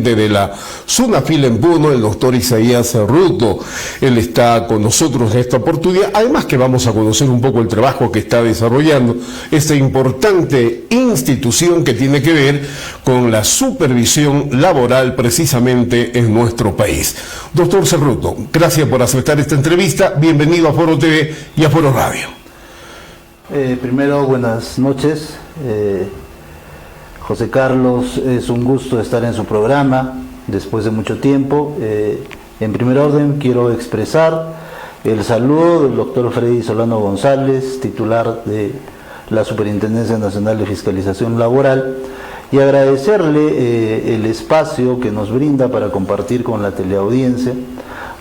de la SUNAFIL en Puno, el doctor Isaías Ruto. Él está con nosotros en esta oportunidad, además que vamos a conocer un poco el trabajo que está desarrollando esta importante institución que tiene que ver con la supervisión laboral precisamente en nuestro país. Doctor Cerruto, gracias por aceptar esta entrevista, bienvenido a Foro TV y a Foro Radio. Primero, buenas noches. José Carlos, es un gusto estar en su programa después de mucho tiempo. En primer orden quiero expresar el saludo del doctor Freddy Solano González, titular de la Superintendencia Nacional de Fiscalización Laboral, y agradecerle el espacio que nos brinda para compartir con la teleaudiencia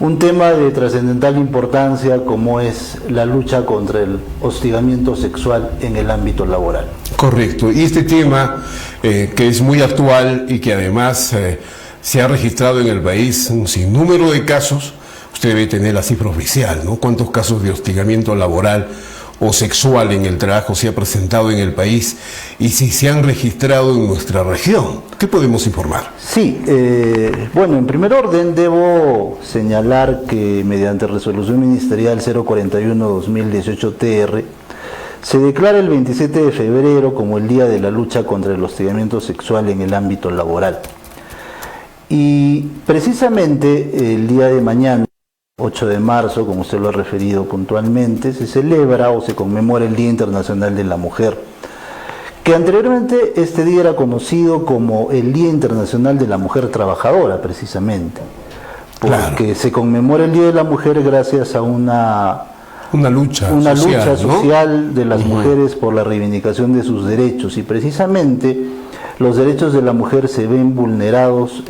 un tema de trascendental importancia como es la lucha contra el hostigamiento sexual en el ámbito laboral. Correcto, y este tema que es muy actual y que además se ha registrado en el país un sinnúmero de casos. Usted debe tener la cifra oficial, ¿no? ¿Cuántos casos de hostigamiento laboral o sexual en el trabajo se ha presentado en el país y si se han registrado en nuestra región? ¿Qué podemos informar? Sí, bueno, en primer orden debo señalar que mediante resolución ministerial 041-2018 TR se declara el 27 de febrero como el Día de la Lucha contra el Hostigamiento Sexual en el ámbito laboral. Y precisamente el día de mañana, 8 de marzo, como usted lo ha referido puntualmente, se celebra o se conmemora el Día Internacional de la Mujer, que anteriormente este día era conocido como el Día Internacional de la Mujer Trabajadora, precisamente, porque se conmemora el Día de la Mujer gracias a una lucha social, ¿no? De las mujeres por la reivindicación de sus derechos, y precisamente los derechos de la mujer se ven vulnerados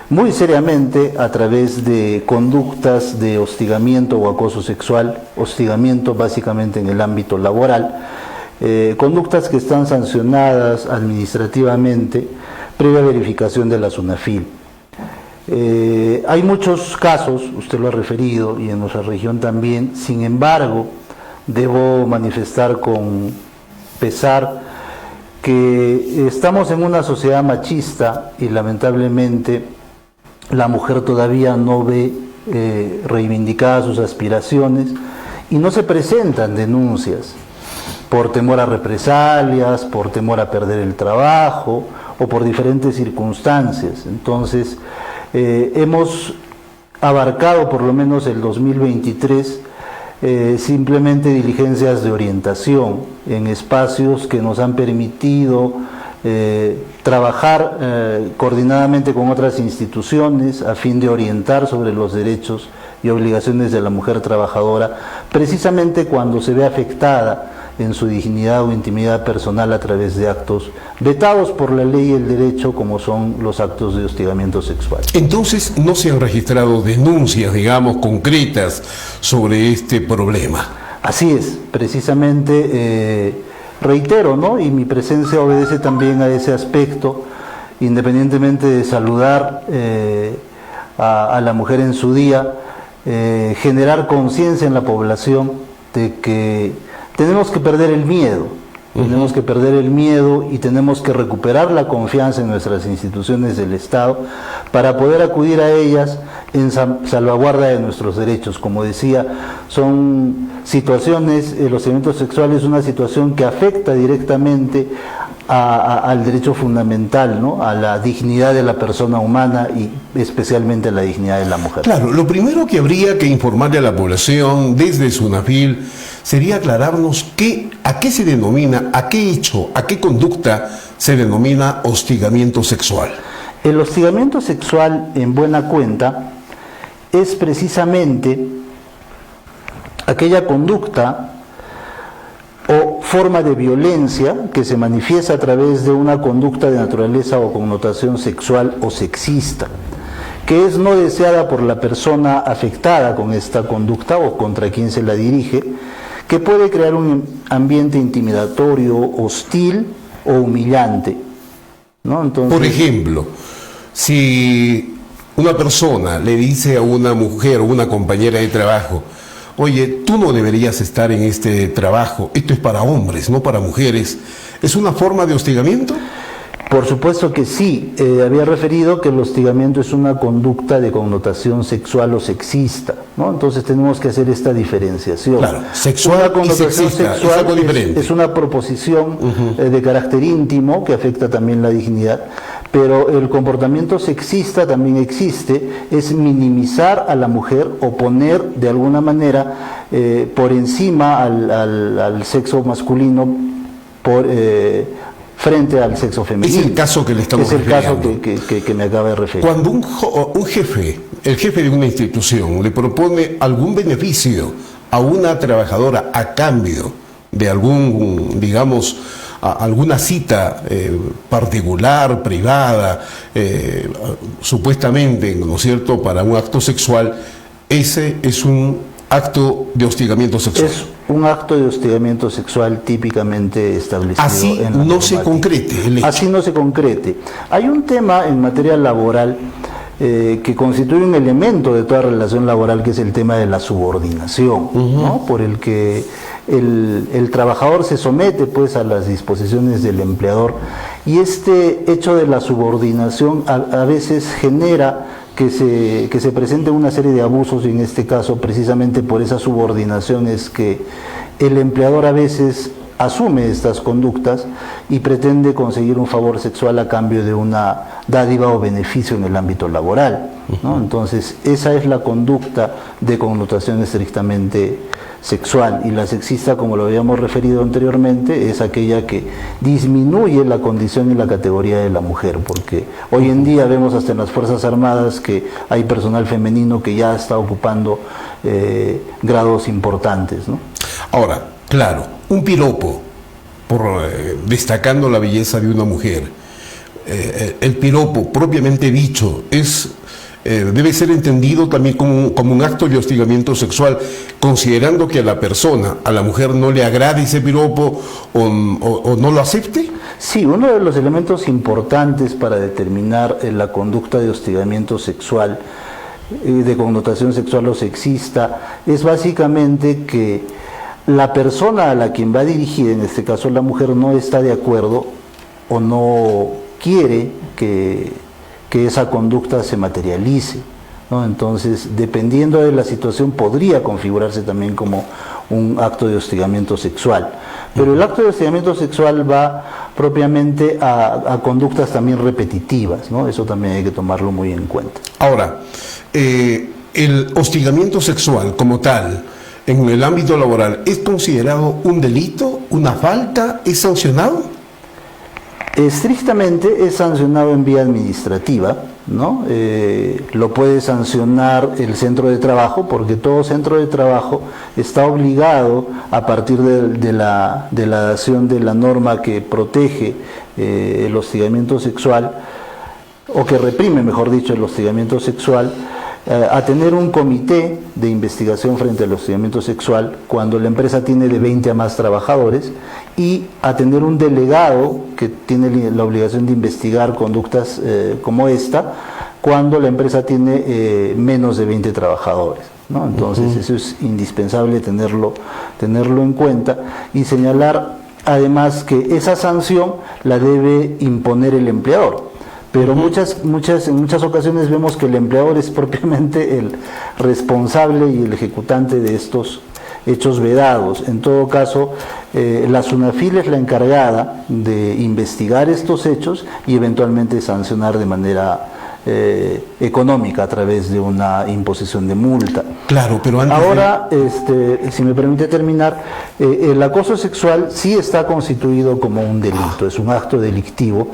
muy seriamente a través de conductas de hostigamiento o acoso sexual, hostigamiento básicamente en el ámbito laboral, conductas que están sancionadas administrativamente previa verificación de la SUNAFIL. Hay muchos casos, usted lo ha referido, y en nuestra región también. Sin embargo, debo manifestar con pesar que estamos en una sociedad machista y lamentablemente la mujer todavía no ve reivindicadas sus aspiraciones y no se presentan denuncias por temor a represalias, por temor a perder el trabajo o por diferentes circunstancias. Entonces, hemos abarcado por lo menos el 2023 simplemente diligencias de orientación en espacios que nos han permitido trabajar coordinadamente con otras instituciones a fin de orientar sobre los derechos y obligaciones de la mujer trabajadora, precisamente cuando se ve afectada en su dignidad o intimidad personal a través de actos vetados por la ley y el derecho, como son los actos de hostigamiento sexual. Entonces, ¿no se han registrado denuncias, digamos, concretas sobre este problema? Así es, precisamente, reitero, ¿no? Y mi presencia obedece también a ese aspecto, independientemente de saludar a la mujer en su día, generar conciencia en la población de que tenemos que perder el miedo, tenemos que perder el miedo y tenemos que recuperar la confianza en nuestras instituciones del Estado para poder acudir a ellas en salvaguarda de nuestros derechos. Como decía, son situaciones, el hostigamiento sexual es una situación que afecta directamente al derecho fundamental, ¿no? A la dignidad de la persona humana y especialmente a la dignidad de la mujer. Claro, lo primero que habría que informarle a la población desde SUNAFIL sería aclararnos a qué se denomina, a qué hecho, a qué conducta se denomina hostigamiento sexual. El hostigamiento sexual, en buena cuenta, es precisamente aquella conducta o forma de violencia que se manifiesta a través de una conducta de naturaleza o connotación sexual o sexista, que es no deseada por la persona afectada con esta conducta o contra quien se la dirige, que puede crear un ambiente intimidatorio, hostil o humillante, ¿no? Entonces, por ejemplo, si una persona le dice a una mujer o una compañera de trabajo: oye, tú no deberías estar en este trabajo, esto es para hombres, no para mujeres, ¿es una forma de hostigamiento? Por supuesto que sí. Había referido que el hostigamiento es una conducta de connotación sexual o sexista, ¿no? Entonces tenemos que hacer esta diferenciación. Claro, sexual una connotación y sexista sexual es algo diferente. Es una proposición de carácter íntimo que afecta también la dignidad, pero el comportamiento sexista también existe, es minimizar a la mujer o poner de alguna manera por encima al sexo masculino frente al sexo femenino. Es el caso que le estamos refiriendo. Es el caso que me acaba de referir. Cuando un jefe, el jefe de una institución, le propone algún beneficio a una trabajadora a cambio de algún, digamos, alguna cita particular, privada, supuestamente, ¿no es cierto?, para un acto sexual, ese es un acto de hostigamiento sexual. Es un acto de hostigamiento sexual típicamente establecido. Así en la no se concrete el hecho. Así no se concrete. Hay un tema en materia laboral que constituye un elemento de toda relación laboral, que es el tema de la subordinación, ¿no? Por el que el trabajador se somete pues a las disposiciones del empleador, y este hecho de la subordinación a veces genera que se presente una serie de abusos, y en este caso precisamente por esa subordinación es que el empleador a veces asume estas conductas y pretende conseguir un favor sexual a cambio de una dádiva o beneficio en el ámbito laboral, ¿no? Entonces esa es la conducta de connotación estrictamente sexual, y la sexista, como lo habíamos referido anteriormente, es aquella que disminuye la condición y la categoría de la mujer, porque hoy en día vemos hasta en las Fuerzas Armadas que hay personal femenino que ya está ocupando grados importantes, ¿no? Ahora, claro, un piropo, destacando la belleza de una mujer, el piropo propiamente dicho debe ser entendido también como un acto de hostigamiento sexual, considerando que a la persona, a la mujer, no le agrade ese piropo o no lo acepte. Sí, uno de los elementos importantes para determinar la conducta de hostigamiento sexual, de connotación sexual o sexista, es básicamente que la persona a la quien va dirigida, en este caso la mujer, no está de acuerdo o no quiere que esa conducta se materialice, ¿no? Entonces, dependiendo de la situación, podría configurarse también como un acto de hostigamiento sexual. Pero el acto de hostigamiento sexual va propiamente a conductas también repetitivas, ¿no? Eso también hay que tomarlo muy en cuenta. Ahora, el hostigamiento sexual como tal, en el ámbito laboral, ¿es considerado un delito, una falta? ¿Es sancionado? Estrictamente es sancionado en vía administrativa, ¿no? Lo puede sancionar el centro de trabajo, porque todo centro de trabajo está obligado, a partir de la dación de la norma que protege el hostigamiento sexual, o que reprime, mejor dicho, el hostigamiento sexual, a tener un comité de investigación frente al hostigamiento sexual cuando la empresa tiene de 20 a más trabajadores, y a tener un delegado que tiene la obligación de investigar conductas como esta cuando la empresa tiene menos de 20 trabajadores, ¿no? Entonces eso es indispensable tenerlo en cuenta, y señalar además que esa sanción la debe imponer el empleador. Pero en muchas ocasiones vemos que el empleador es propiamente el responsable y el ejecutante de estos hechos vedados. En todo caso, la SUNAFIL es la encargada de investigar estos hechos y eventualmente sancionar de manera económica a través de una imposición de multa. Claro, pero antes ahora, si me permite terminar, el acoso sexual sí está constituido como un delito, es un acto delictivo,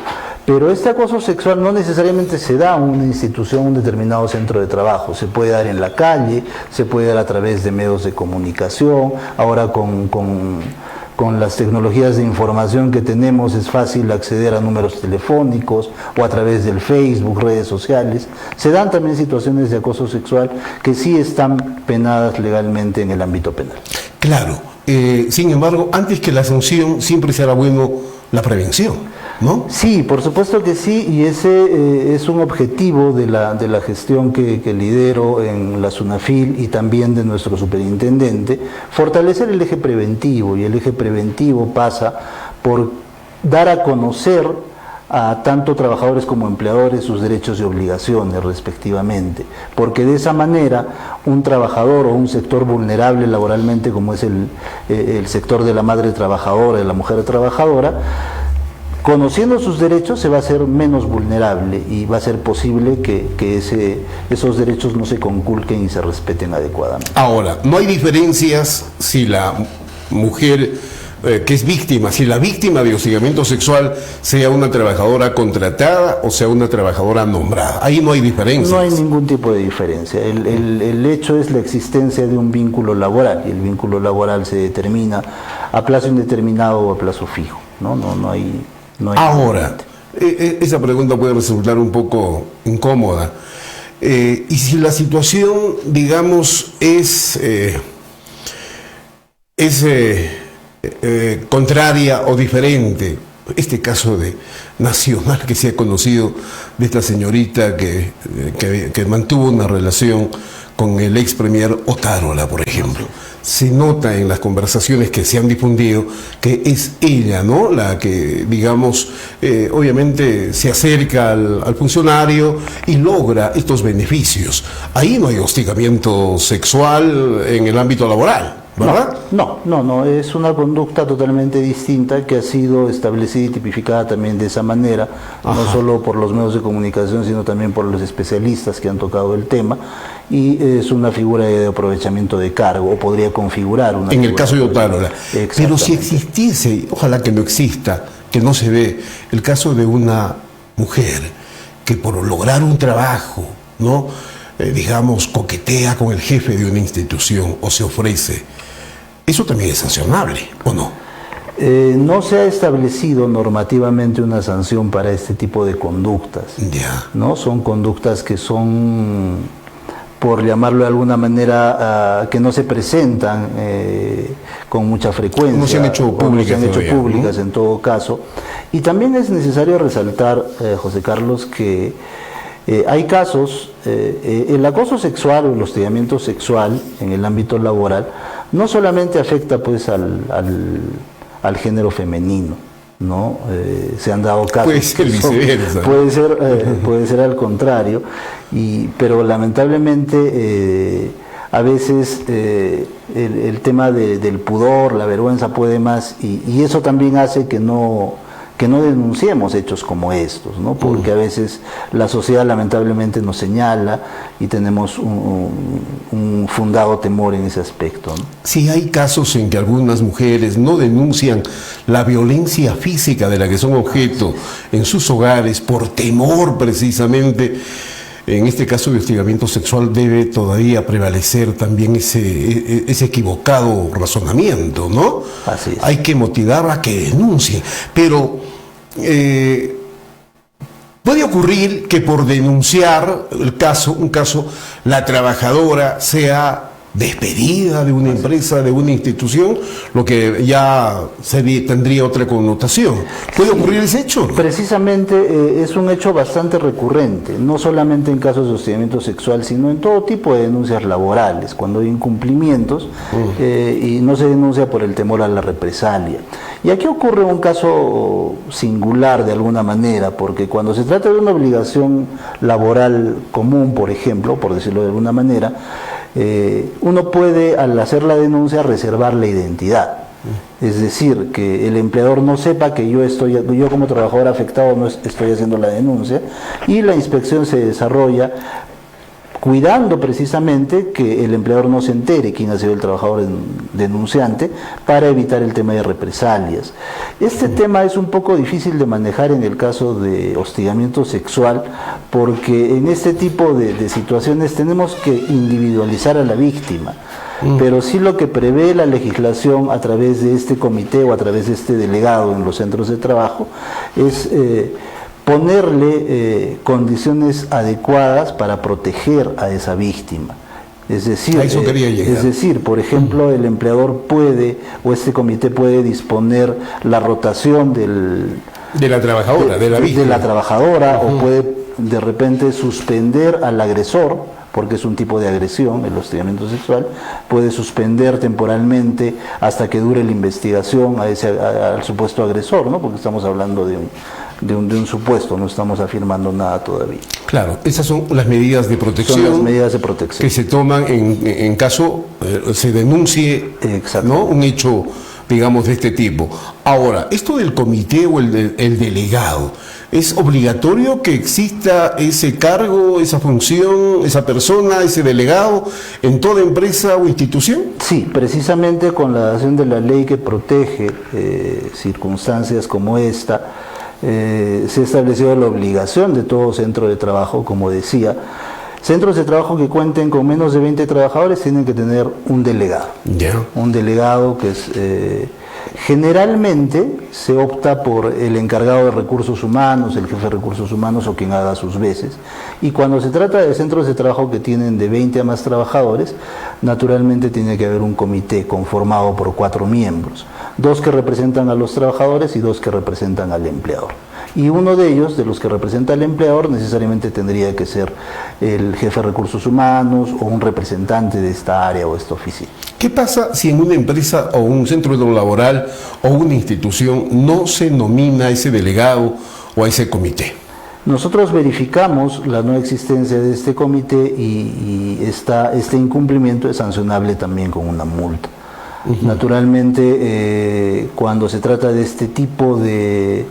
pero este acoso sexual no necesariamente se da en una institución, un determinado centro de trabajo, se puede dar en la calle, se puede dar a través de medios de comunicación. Ahora con las tecnologías de información que tenemos es fácil acceder a números telefónicos o a través del Facebook, redes sociales. Se dan también situaciones de acoso sexual que sí están penadas legalmente en el ámbito penal. Claro, sin embargo, antes que la sanción siempre será bueno la prevención, ¿no? Sí, por supuesto que sí, y ese es un objetivo de la gestión que lidero en la SUNAFIL y también de nuestro superintendente, fortalecer el eje preventivo, y el eje preventivo pasa por dar a conocer a tanto trabajadores como empleadores sus derechos y obligaciones respectivamente, porque de esa manera un trabajador o un sector vulnerable laboralmente como es el sector de la madre trabajadora, de la mujer trabajadora, conociendo sus derechos se va a hacer menos vulnerable y va a ser posible que esos derechos no se conculquen y se respeten adecuadamente. Ahora, no hay diferencias si la mujer que es víctima, si la víctima de hostigamiento sexual sea una trabajadora contratada o sea una trabajadora nombrada. Ahí no hay diferencias. No hay ningún tipo de diferencia. El hecho es la existencia de un vínculo laboral, y el vínculo laboral se determina a plazo indeterminado o a plazo fijo. No hay Ahora, esa pregunta puede resultar un poco incómoda. Y si la situación, digamos, es contraria o diferente, este caso de nacional que se ha conocido de esta señorita que mantuvo una relación con el ex premier Otárola, por ejemplo. Se nota en las conversaciones que se han difundido que es ella, ¿no?, la que, digamos, obviamente se acerca al funcionario y logra estos beneficios. Ahí no hay hostigamiento sexual en el ámbito laboral, ¿verdad? No, es una conducta totalmente distinta que ha sido establecida y tipificada también de esa manera, no solo por los medios de comunicación, sino también por los especialistas que han tocado el tema, y es una figura de aprovechamiento de cargo, o podría configurar una en el caso de Otárola. Pero si existiese, ojalá que no exista, que no se ve, el caso de una mujer que por lograr un trabajo, ¿no?, digamos, coquetea con el jefe de una institución o se ofrece, ¿eso también es sancionable o no? No se ha establecido normativamente una sanción para este tipo de conductas. Ya. ¿No? Son conductas que son, por llamarlo de alguna manera, que no se presentan con mucha frecuencia. No se han hecho públicas. No se han hecho públicas, ¿no?, en todo caso. Y también es necesario resaltar, José Carlos, que hay casos, el acoso sexual o el hostigamiento sexual en el ámbito laboral no solamente afecta pues al género femenino, ¿no? Se han dado casos. Puede ser viceversa. Puede ser al contrario, pero lamentablemente a veces el tema del pudor, la vergüenza puede más, y eso también hace que no denunciemos hechos como estos, ¿no? Porque a veces la sociedad lamentablemente nos señala y tenemos un fundado temor en ese aspecto, ¿no? Sí, hay casos en que algunas mujeres no denuncian la violencia física de la que son objeto en sus hogares por temor precisamente. En este caso de hostigamiento sexual debe todavía prevalecer también ese equivocado razonamiento, ¿no? Así es. Hay que motivar a que denuncien, pero puede ocurrir que por denunciar un caso, la trabajadora sea despedida de una empresa, de una institución, lo que ya tendría otra connotación. ¿Puede ocurrir ese hecho? Precisamente es un hecho bastante recurrente, no solamente en casos de hostigamiento sexual, sino en todo tipo de denuncias laborales, cuando hay incumplimientos y no se denuncia por el temor a la represalia. Y aquí ocurre un caso singular de alguna manera, porque cuando se trata de una obligación laboral común, por ejemplo, por decirlo de alguna manera, uno puede, al hacer la denuncia, reservar la identidad. Es decir, que el empleador no sepa que yo como trabajador afectado no estoy haciendo la denuncia, y la inspección se desarrolla cuidando precisamente que el empleador no se entere quién ha sido el trabajador denunciante, para evitar el tema de represalias. Este tema es un poco difícil de manejar en el caso de hostigamiento sexual, porque en este tipo de situaciones tenemos que individualizar a la víctima. Pero sí lo que prevé la legislación a través de este comité o a través de este delegado en los centros de trabajo es ponerle condiciones adecuadas para proteger a esa víctima. Es decir, a eso quería llegar. Por ejemplo, el empleador puede, o este comité puede disponer la rotación de la trabajadora, de la víctima. De la trabajadora, o puede de repente suspender al agresor porque es un tipo de agresión, el hostigamiento sexual, puede suspender temporalmente hasta que dure la investigación al supuesto agresor, ¿no? Porque estamos hablando de un supuesto, no estamos afirmando nada todavía. Claro, esas son las medidas de protección, son las medidas de protección que se toman en caso se denuncie, ¿no?, un hecho, digamos, de este tipo. Ahora, esto del comité o el delegado, ¿es obligatorio que exista ese cargo, esa función, esa persona, ese delegado en toda empresa o institución? Sí, precisamente con la acción de la ley que protege circunstancias como esta, se ha establecido la obligación de todo centro de trabajo, como decía. Centros de trabajo que cuenten con menos de 20 trabajadores tienen que tener un delegado. Yeah. Un delegado que es... generalmente se opta por el encargado de recursos humanos, el jefe de recursos humanos o quien haga sus veces. Y cuando se trata de centros de trabajo que tienen de 20 a más trabajadores, naturalmente tiene que haber un comité conformado por 4 miembros. 2 que representan a los trabajadores y 2 que representan al empleador. Y uno de ellos, de los que representa al empleador, necesariamente tendría que ser el jefe de recursos humanos o un representante de esta área o esta oficina. ¿Qué pasa si en una empresa o un centro laboral o una institución no se nomina a ese delegado o a ese comité? Nosotros verificamos la no existencia de este comité y este incumplimiento es sancionable también con una multa. Naturalmente, cuando se trata de este tipo de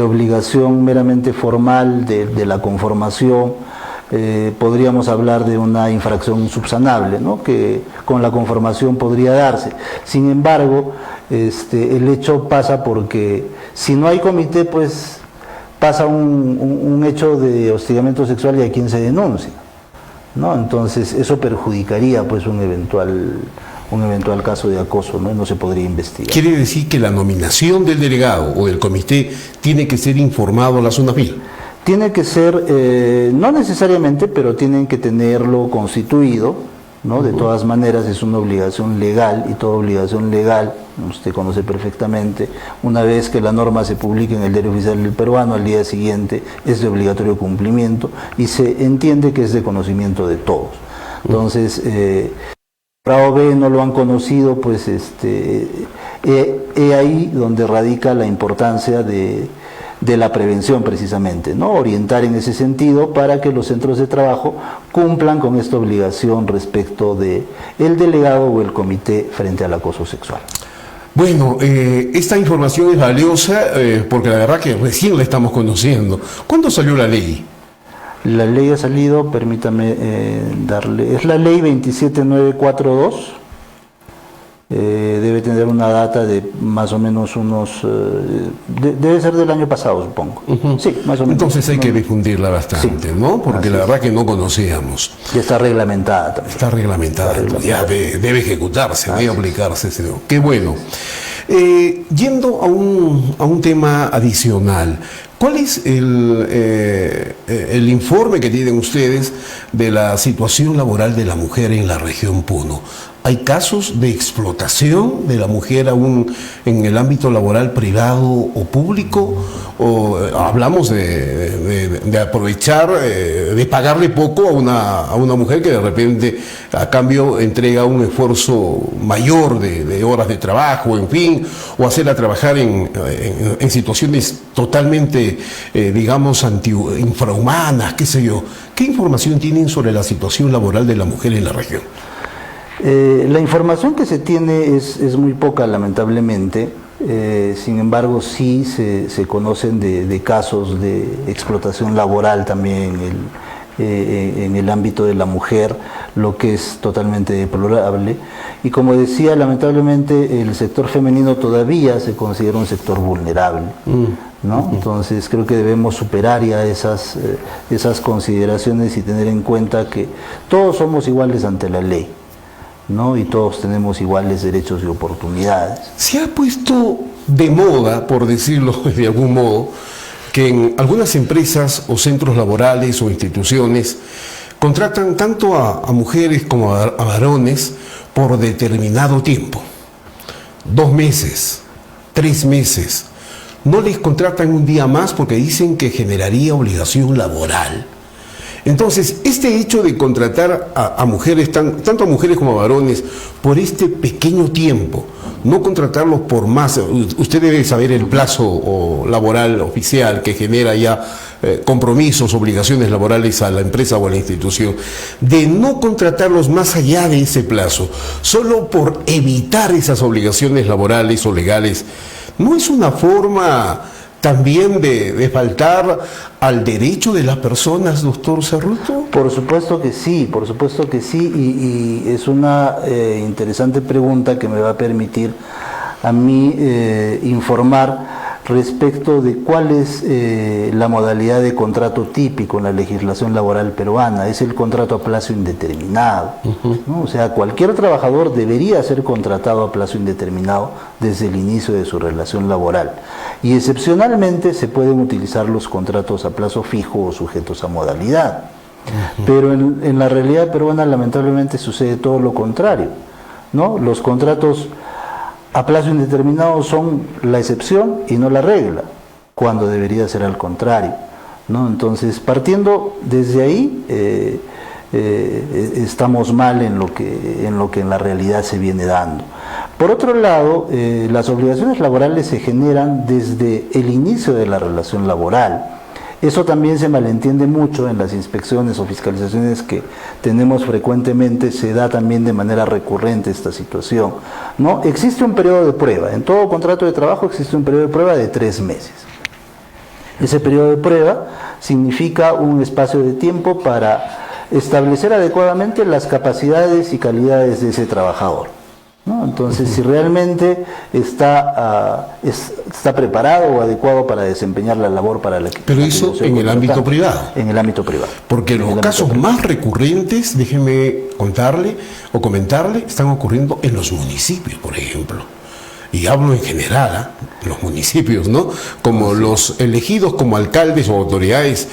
obligación meramente formal de la conformación, podríamos hablar de una infracción subsanable, ¿no?, que con la conformación podría darse. Sin embargo, el hecho pasa porque si no hay comité, pues pasa un hecho de hostigamiento sexual y a quien se denuncia, ¿no? Entonces eso perjudicaría pues un eventual caso de acoso, ¿no? No se podría investigar. ¿Quiere decir que la nominación del delegado o del comité tiene que ser informado a la SUNAFIL? Tiene que ser, no necesariamente, pero tienen que tenerlo constituido, ¿no? De todas maneras es una obligación legal, y toda obligación legal, usted conoce perfectamente, una vez que la norma se publique en el Diario Oficial del Peruano, al día siguiente es de obligatorio cumplimiento y se entiende que es de conocimiento de todos. Entonces, A o B no lo han conocido, pues ahí donde radica la importancia de la prevención precisamente, ¿no? Orientar en ese sentido para que los centros de trabajo cumplan con esta obligación respecto de el delegado o el comité frente al acoso sexual. Bueno, esta información es valiosa porque la verdad que recién la estamos conociendo. ¿Cuándo salió la ley? La ley ha salido, permítame darle, es la ley 27942. Debe tener una data de más o menos debe ser del año pasado, supongo. Sí, más o menos. Entonces hay que difundirla bastante, sí, ¿no? Porque la verdad que no conocíamos. Y está reglamentada también. Está reglamentada, ya debe ejecutarse, debe aplicarse. Qué bueno. Yendo a un tema adicional, ¿cuál es el informe que tienen ustedes de la situación laboral de la mujer en la región Puno? ¿Hay casos de explotación de la mujer aún en el ámbito laboral privado o público? ¿O hablamos de aprovechar, de pagarle poco a una mujer que de repente a cambio entrega un esfuerzo mayor de horas de trabajo, en fin, o hacerla trabajar en situaciones totalmente, digamos, infrahumanas, qué sé yo? ¿Qué información tienen sobre la situación laboral de la mujer en la región? La información que se tiene es muy poca, lamentablemente. Sin embargo, sí se conocen de casos de explotación laboral también en el ámbito de la mujer, lo que es totalmente deplorable. Y como decía, lamentablemente el sector femenino todavía se considera un sector vulnerable, ¿no? Entonces creo que debemos superar ya esas consideraciones y tener en cuenta que todos somos iguales ante la ley, ¿no? Y todos tenemos iguales derechos y oportunidades. Se ha puesto de moda, por decirlo de algún modo, que en algunas empresas o centros laborales o instituciones contratan tanto a mujeres como a varones por determinado tiempo. 2 meses, 3 meses. No les contratan un día más porque dicen que generaría obligación laboral. Entonces, este hecho de contratar a mujeres, tanto a mujeres como a varones, por este pequeño tiempo, no contratarlos por más, usted debe saber el plazo laboral oficial que genera ya compromisos, obligaciones laborales a la empresa o a la institución, de no contratarlos más allá de ese plazo, solo por evitar esas obligaciones laborales o legales, ¿no es una forma también de faltar al derecho de las personas, doctor Cerruto? Por supuesto que sí, y es una interesante pregunta que me va a permitir a mí informar respecto de cuál es la modalidad de contrato típico en la legislación laboral peruana. Es el contrato a plazo indeterminado, ¿no? O sea, cualquier trabajador debería ser contratado a plazo indeterminado desde el inicio de su relación laboral, y excepcionalmente se pueden utilizar los contratos a plazo fijo o sujetos a modalidad. Pero en la realidad peruana lamentablemente sucede todo lo contrario, ¿no? Los contratos a plazo indeterminado son la excepción y no la regla, cuando debería ser al contrario, ¿no? Entonces, partiendo desde ahí, estamos mal en lo que en la realidad se viene dando. Por otro lado, las obligaciones laborales se generan desde el inicio de la relación laboral. Eso también se malentiende mucho en las inspecciones o fiscalizaciones que tenemos frecuentemente. Se da también de manera recurrente esta situación, ¿no? Existe un periodo de prueba. En todo contrato de trabajo existe un periodo de prueba de 3 meses. Ese periodo de prueba significa un espacio de tiempo para establecer adecuadamente las capacidades y calidades de ese trabajador, ¿no? Entonces, si realmente está preparado o adecuado para desempeñar la labor para la que... Pero eso en el ámbito privado. En el ámbito privado. Porque los casos más recurrentes, déjeme contarle o comentarle, están ocurriendo en los municipios, por ejemplo. Y hablo en general, los municipios, ¿no? Como los elegidos como alcaldes o autoridades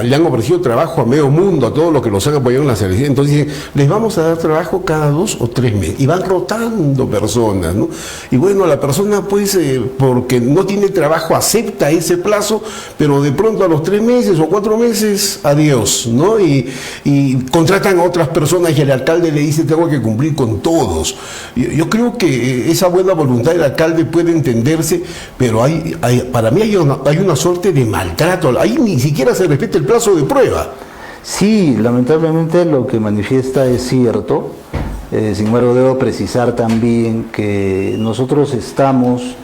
le han ofrecido trabajo a medio mundo, a todos los que los han apoyado en las elecciones. Entonces dicen, les vamos a dar trabajo cada 2 o 3 meses. Y van rotando personas, ¿no? Y bueno, la persona pues, porque no tiene trabajo, acepta ese plazo, pero de pronto a los 3 meses o 4 meses, adiós, ¿no? Y contratan a otras personas y el alcalde le dice, tengo que cumplir con todos. Yo creo que esa buena voluntad del alcalde puede entenderse, pero para mí hay una suerte de maltrato. Ahí ni siquiera se respeta el plazo de prueba. Sí, lamentablemente lo que manifiesta es cierto. Sin embargo, debo precisar también que nosotros estamos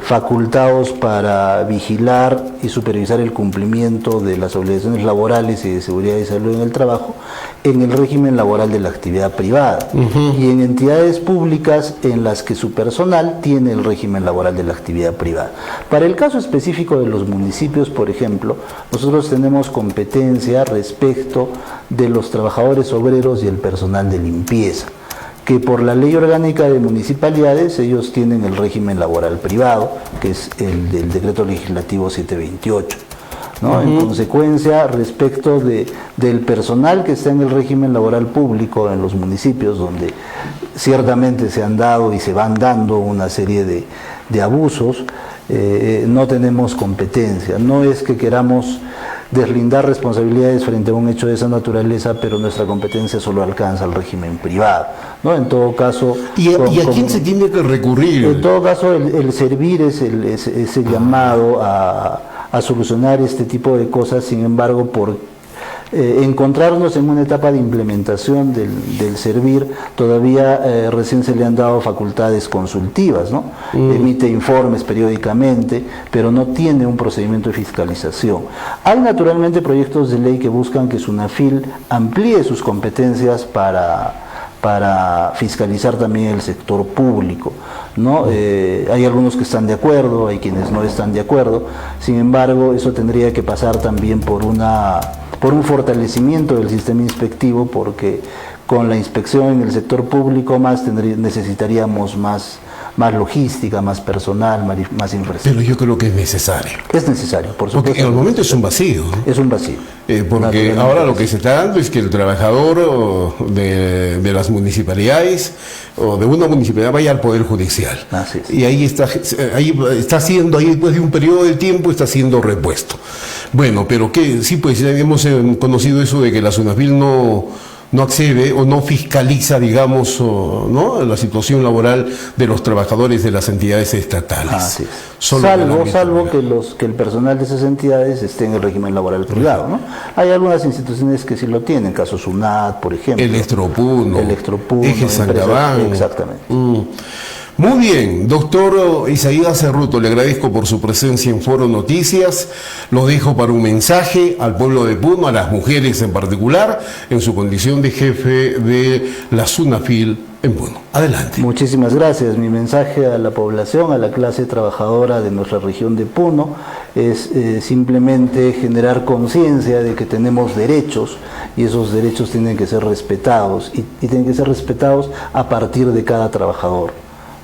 facultados para vigilar y supervisar el cumplimiento de las obligaciones laborales y de seguridad y salud en el trabajo en el régimen laboral de la actividad privada y en entidades públicas en las que su personal tiene el régimen laboral de la actividad privada. Para el caso específico de los municipios, por ejemplo, nosotros tenemos competencia respecto de los trabajadores obreros y el personal de limpieza, que por la ley orgánica de municipalidades ellos tienen el régimen laboral privado, que es el del decreto legislativo 728, ¿no? En consecuencia, respecto del personal que está en el régimen laboral público en los municipios, donde ciertamente se han dado y se van dando una serie de abusos, no tenemos competencia. No es que queramos deslindar responsabilidades frente a un hecho de esa naturaleza, pero nuestra competencia solo alcanza al régimen privado, ¿no? En todo caso... ¿Y a quién se tiene que recurrir? En todo caso, el servir es el llamado a solucionar este tipo de cosas. Sin embargo, por encontrarnos en una etapa de implementación del servir, todavía recién se le han dado facultades consultivas, ¿no? Emite informes periódicamente, pero no tiene un procedimiento de fiscalización. Hay naturalmente proyectos de ley que buscan que SUNAFIL amplíe sus competencias para fiscalizar también el sector público, ¿no? Hay algunos que están de acuerdo, hay quienes no están de acuerdo. Sin embargo, eso tendría que pasar también por un fortalecimiento del sistema inspectivo, porque con la inspección en el sector público necesitaríamos más logística, más personal, más infraestructura. Pero yo creo que es necesario. Es necesario, por supuesto. Porque en el momento es un vacío, ¿no? Es un vacío. Porque ahora lo que se está dando es que el trabajador de las municipalidades o de una municipalidad vaya al Poder Judicial. Así es. Y ahí está haciendo, ahí después de un periodo de tiempo está siendo repuesto. Bueno, pero que sí, pues ya hemos conocido eso de que la SUNAFIL no accede o no fiscaliza, digamos, ¿no?, la situación laboral de los trabajadores de las entidades estatales. Así es. Salvo que el personal de esas entidades esté en el régimen laboral privado, ¿no? Hay algunas instituciones que sí lo tienen, caso SUNAT, por ejemplo. Electropuno, Eje Santaván. Exactamente. Muy bien, doctor Isaías Cerruto, le agradezco por su presencia en Foro Noticias. Lo dejo para un mensaje al pueblo de Puno, a las mujeres en particular, en su condición de jefe de la SUNAFIL en Puno. Adelante. Muchísimas gracias. Mi mensaje a la población, a la clase trabajadora de nuestra región de Puno, es simplemente generar conciencia de que tenemos derechos y esos derechos tienen que ser respetados y tienen que ser respetados a partir de cada trabajador,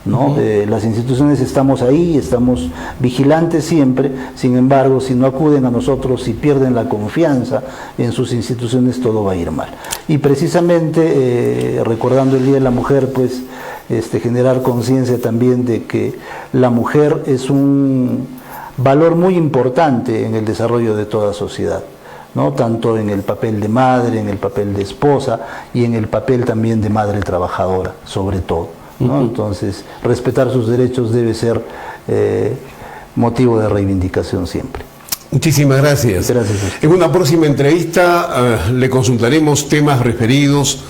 ¿no? Las instituciones estamos ahí, estamos vigilantes siempre, sin embargo, si no acuden a nosotros, si pierden la confianza en sus instituciones, todo va a ir mal. Y precisamente, recordando el Día de la Mujer, pues generar conciencia también de que la mujer es un valor muy importante en el desarrollo de toda sociedad, ¿no? Tanto en el papel de madre, en el papel de esposa y en el papel también de madre trabajadora, sobre todo, ¿no? Entonces, respetar sus derechos debe ser motivo de reivindicación siempre. Muchísimas gracias. Gracias. En una próxima entrevista le consultaremos temas referidos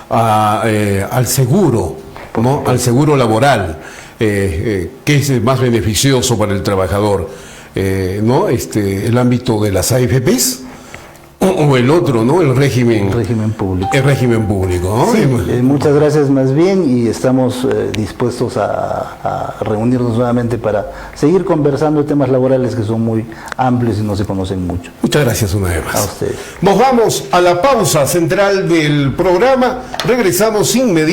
al seguro, ¿no?, al seguro laboral, que es más beneficioso para el trabajador, ¿no? El ámbito de las AFPs. O el otro, ¿no?, el régimen público. El régimen público, ¿no? Sí, muchas gracias más bien, y estamos dispuestos a reunirnos nuevamente para seguir conversando temas laborales que son muy amplios y no se conocen mucho. Muchas gracias una vez más. A ustedes. Nos vamos a la pausa central del programa. Regresamos inmediatamente.